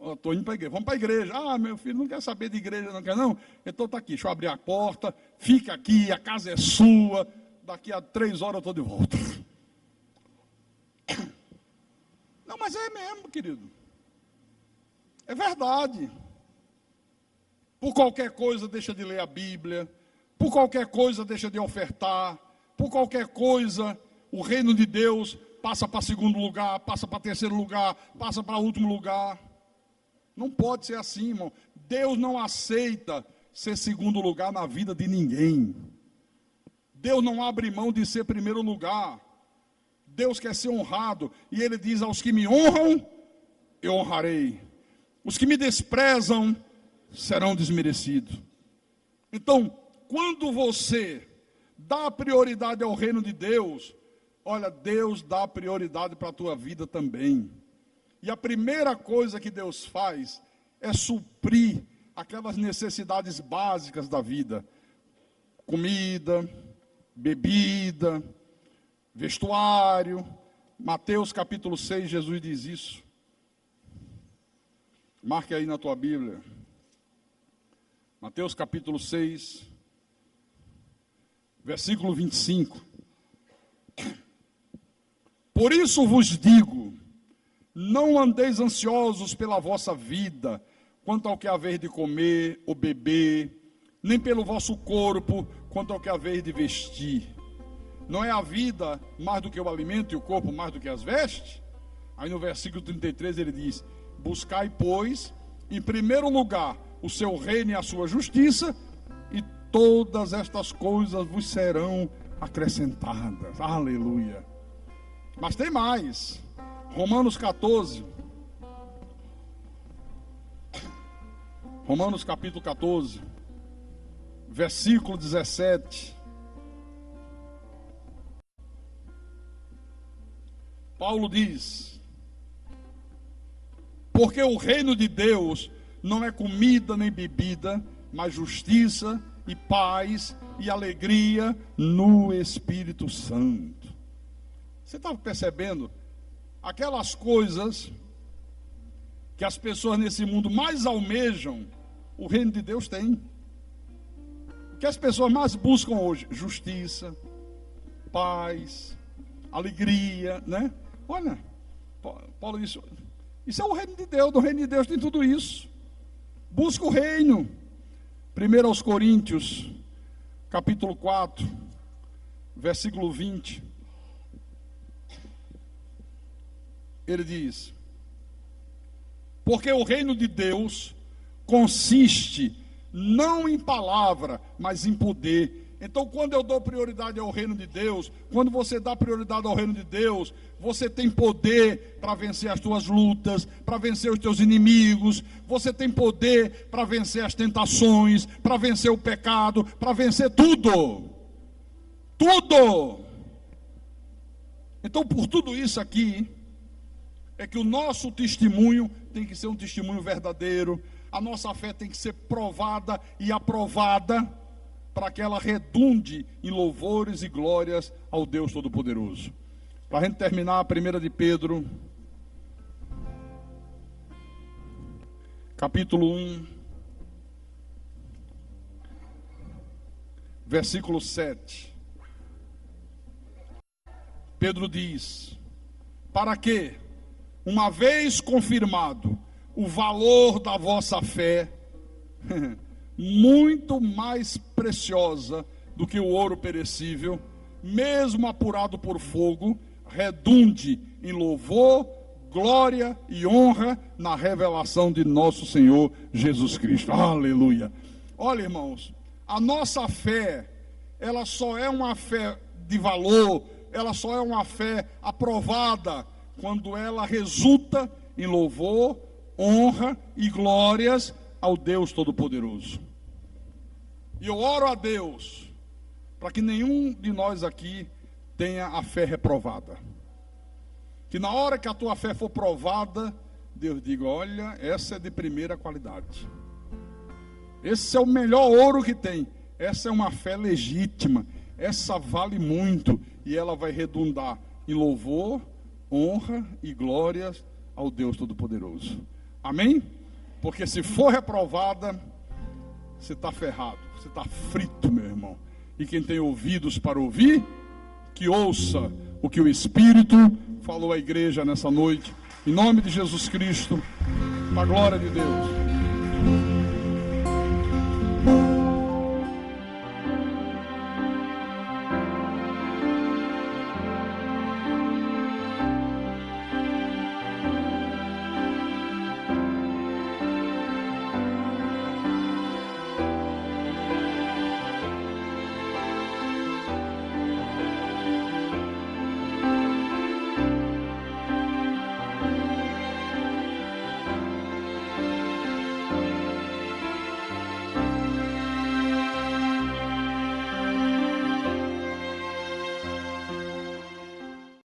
Estou indo para a igreja. Vamos para a igreja. Ah, meu filho não quer saber de igreja, não quer não? Então está aqui, deixa eu abrir a porta, fica aqui, a casa é sua. Daqui a 3 horas eu estou de volta. Não, mas é mesmo, querido. É verdade. Por qualquer coisa deixa de ler a Bíblia. Por qualquer coisa deixa de ofertar. Por qualquer coisa o reino de Deus passa para segundo lugar, passa para terceiro lugar, passa para último lugar. Não pode ser assim, irmão. Deus não aceita ser segundo lugar na vida de ninguém. Deus não abre mão de ser primeiro lugar. Deus quer ser honrado. E Ele diz, aos que me honram, eu honrarei. Os que me desprezam, serão desmerecidos. Então, quando você dá prioridade ao reino de Deus, olha, Deus dá prioridade para a tua vida também. E a primeira coisa que Deus faz é suprir aquelas necessidades básicas da vida. Comida, bebida, vestuário. Mateus capítulo 6, Jesus diz isso. Marque aí na tua Bíblia. Mateus capítulo 6, versículo 25. Por isso vos digo, não andeis ansiosos pela vossa vida, quanto ao que haver de comer ou beber, nem pelo vosso corpo, quanto ao que haver de vestir. Não é a vida mais do que o alimento e o corpo mais do que as vestes? Aí no versículo 33 ele diz, buscai, pois, em primeiro lugar, o seu reino e a sua justiça, e todas estas coisas vos serão acrescentadas. Aleluia. Mas tem mais. Romanos 14. Romanos capítulo 14, versículo 17. Paulo diz, porque o reino de Deus não é comida nem bebida, mas justiça e paz e alegria no Espírito Santo. Você estava percebendo? Aquelas coisas que as pessoas nesse mundo mais almejam, o reino de Deus tem. O que as pessoas mais buscam hoje? Justiça, paz, alegria, né? Olha, Paulo disse, isso é o reino de Deus, no reino de Deus tem tudo isso. Busca o reino. 1 aos Coríntios, capítulo 4, versículo 20. Ele diz: porque o reino de Deus consiste não em palavra, mas em poder. Então, quando eu dou prioridade ao reino de Deus, quando você dá prioridade ao reino de Deus, você tem poder para vencer as tuas lutas, para vencer os teus inimigos, você tem poder para vencer as tentações, para vencer o pecado, para vencer tudo. Tudo! Então, por tudo isso aqui, é que o nosso testemunho tem que ser um testemunho verdadeiro, a nossa fé tem que ser provada e aprovada, para que ela redunde em louvores e glórias ao Deus Todo-Poderoso. Para a gente terminar, 1 de Pedro, capítulo 1, versículo 7. Pedro diz: para que, uma vez confirmado o valor da vossa fé, muito mais preciosa do que o ouro perecível, mesmo apurado por fogo, redunde em louvor, glória e honra na revelação de nosso Senhor Jesus Cristo. Aleluia! Olha, irmãos, a nossa fé, ela só é uma fé de valor, ela só é uma fé aprovada quando ela resulta em louvor, honra e glórias ao Deus Todo-Poderoso. E eu oro a Deus para que nenhum de nós aqui tenha a fé reprovada. Que na hora que a tua fé for provada, Deus diga: olha, essa é de primeira qualidade. Esse é o melhor ouro que tem. Essa é uma fé legítima. Essa vale muito. E ela vai redundar em louvor, honra e glórias ao Deus Todo-Poderoso. Amém? Porque se for reprovada, você está ferrado, você está frito, meu irmão. E quem tem ouvidos para ouvir, que ouça o que o Espírito falou à igreja nessa noite. Em nome de Jesus Cristo, para a glória de Deus.